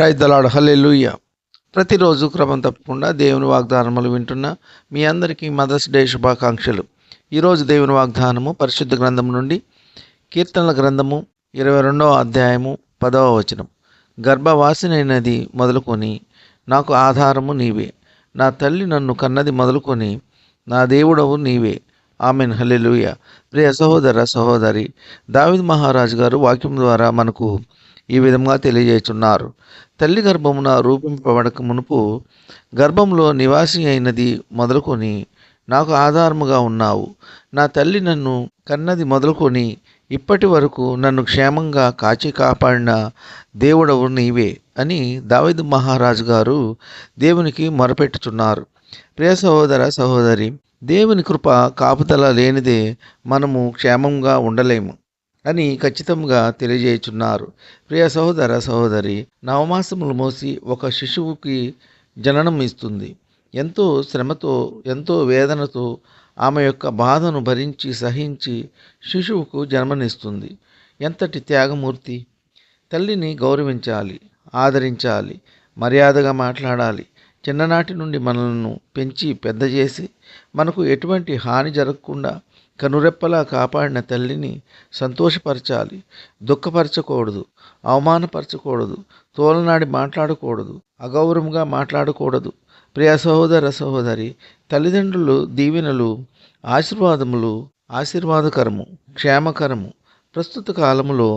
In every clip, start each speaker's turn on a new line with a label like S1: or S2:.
S1: Praise the lord, హల్లెలూయా. ప్రతిరోజు క్రమం తప్పకుండా దేవుని వాగ్దానములు వింటున్న మీ అందరికీ మదర్స్ డే శుభాకాంక్షలు. ఈరోజు దేవుని వాగ్దానము పరిశుద్ధ గ్రంథం నుండి కీర్తనల గ్రంథము 22వ అధ్యాయము 10వ వచనం. గర్భవాసినైనది మొదలుకొని నాకు ఆధారము నీవే, నా తల్లి నన్ను కన్నది మొదలుకొని నా దేవుడవు నీవే. ఆమెన్, హల్లెలూయా. ప్రియ సహోదర సహోదరి, దావీదు మహారాజు గారు వాక్యం ద్వారా మనకు ఈ విధంగా తెలియజేస్తున్నారు. తల్లి గర్భమున రూపింపబడక మునుపు గర్భంలో నివాసి అయినది మొదలుకొని నాకు ఆధారముగా ఉన్నావు. నా తల్లి నన్ను కన్నది మొదలుకొని ఇప్పటి వరకు నన్ను క్షేమంగా కాచి కాపాడిన దేవుడవు నీవే అని దావీదు మహారాజు గారు దేవునికి మొరపెట్టుచున్నారు. ప్రియ సహోదర సహోదరి, దేవుని కృప కాపుదల లేనిదే మనము క్షేమంగా ఉండలేము అని ఖచ్చితంగా తెలియజేయుచున్నారు. ప్రియ సహోదర సహోదరి, నవమాసములు మోసి ఒక శిశువుకి జననం ఇస్తుంది. ఎంతో శ్రమతో, ఎంతో వేదనతో ఆమె యొక్క బాధను భరించి సహించి శిశువుకు జన్మనిస్తుంది. ఎంతటి త్యాగమూర్తి! తల్లిని గౌరవించాలి, ఆదరించాలి, మర్యాదగా మాట్లాడాలి. చిన్ననాటి నుండి మనలను పెంచి పెద్ద చేసి మనకు ఎటువంటి హాని జరగకుండా కనురెప్పలా కాపాడిన తల్లిని సంతోషపరచాలి, దుఃఖపరచకూడదు, అవమానపరచకూడదు, తోలనాడి మాట్లాడకూడదు, అగౌరవంగా మాట్లాడకూడదు. ప్రియ సహోదర సహోదరి, తల్లిదండ్రులు దీవెనలు, ఆశీర్వాదకరము, క్షేమకరము. ప్రస్తుత కాలంలో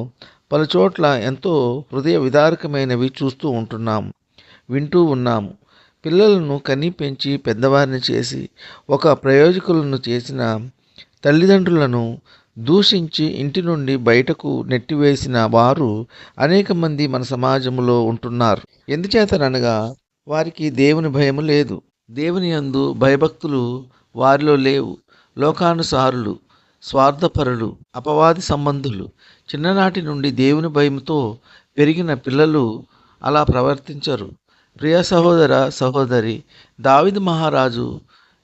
S1: పలుచోట్ల ఎంతో హృదయ విదారకమైనవి చూస్తూ ఉంటున్నాము, వింటూ ఉన్నాము. పిల్లలను కని పెంచి పెద్దవారిని చేసి ఒక ప్రయోజకులను చేసిన తల్లిదండ్రులను దూషించి ఇంటి నుండి బయటకు నెట్టివేసిన వారు అనేక మంది మన సమాజంలో ఉంటున్నారు. ఎందుచేతనగా వారికి దేవుని భయము లేదు, దేవుని యందు భయభక్తులు వారిలో లేవు. లోకానుసారులు, స్వార్థపరులు, అపవాది సంబంధులు. చిన్ననాటి నుండి దేవుని భయంతో పెరిగిన పిల్లలు అలా ప్రవర్తించరు. ప్రియ సహోదర సహోదరి, దావీదు మహారాజు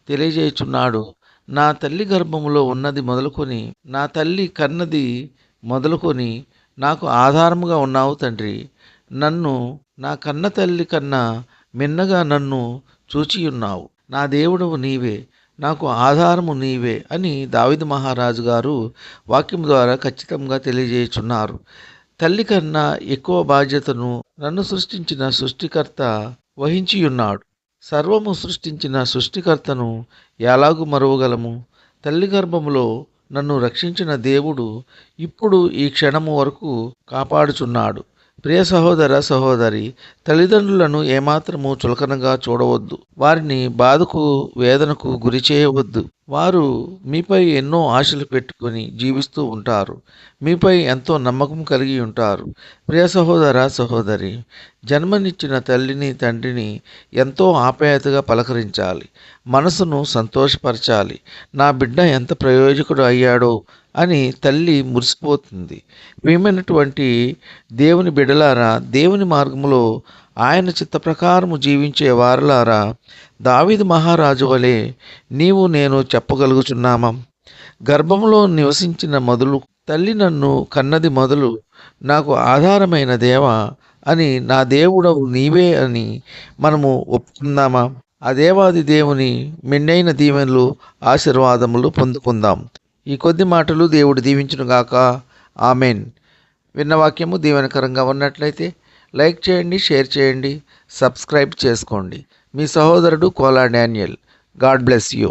S1: తెలియజేయుచున్నాడు, నా తల్లి గర్భములో ఉన్నది మొదలుకొని, నా తల్లి కన్నది మొదలుకొని నాకు ఆధారముగా ఉన్నావు తండ్రి. నన్ను నా కన్న తల్లి కన్నా మిన్నగా నన్ను చూచియున్నావు. నా దేవుడవు నీవే, నాకు ఆధారము నీవే అని దావీదు మహారాజు గారు వాక్యం ద్వారా ఖచ్చితంగా తెలియజేయుచున్నారు. తల్లి కన్నా ఎక్కువ బాధ్యతను నన్ను సృష్టించిన సృష్టికర్త వహించియున్నాడు. సర్వము సృష్టించిన సృష్టికర్తను ఎలాగు మరువగలము? తల్లి గర్భములో నన్ను రక్షించిన దేవుడు ఇప్పుడు ఈ క్షణము వరకు కాపాడుచున్నాడు. ప్రియ సహోదర సహోదరి, తల్లిదండ్రులను ఏమాత్రము చులకనగా చూడవద్దు. వారిని బాధకు, వేదనకు గురి చేయవద్దు. వారు మీపై ఎన్నో ఆశలు పెట్టుకొని జీవిస్తూ ఉంటారు. మీపై ఎంతో నమ్మకం కలిగి ఉంటారు. ప్రియ సహోదర సహోదరి, జన్మనిచ్చిన తల్లిని తండ్రిని ఎంతో ఆప్యాయతగా పలకరించాలి, మనసును సంతోషపరచాలి. నా బిడ్డ ఎంత ప్రయోజకుడు అయ్యాడో అని తల్లి మురిసిపోతుంది. ప్రియమైనటువంటి దేవుని బిడ్డలారా, దేవుని మార్గములో ఆయన చిత్త ప్రకారము జీవించే వారలారా, దావీదు మహారాజు వలె నీవు నేను చెప్పగలుగుచున్నామా? గర్భంలో నివసించిన మొదలు, తల్లి నన్ను కన్నది మొదలు, నాకు ఆధారమైన దేవా అని, నా దేవుడవు నీవే అని మనము ఒప్పుకుందామా? ఆ దేవాది దేవుని మెండైన దీవెనలు, ఆశీర్వాదములు పొందుకుందాం. ఈ కొద్ది మాటలు దేవుడు దీవించునుగాక. ఆమెన్. విన్న వాక్యము దీవెనకరంగా ఉన్నట్లయితే లైక్ చేయండి, షేర్ చేయండి, సబ్స్క్రైబ్ చేసుకోండి. మీ సహోదరుడు Kola Daniel. God bless you.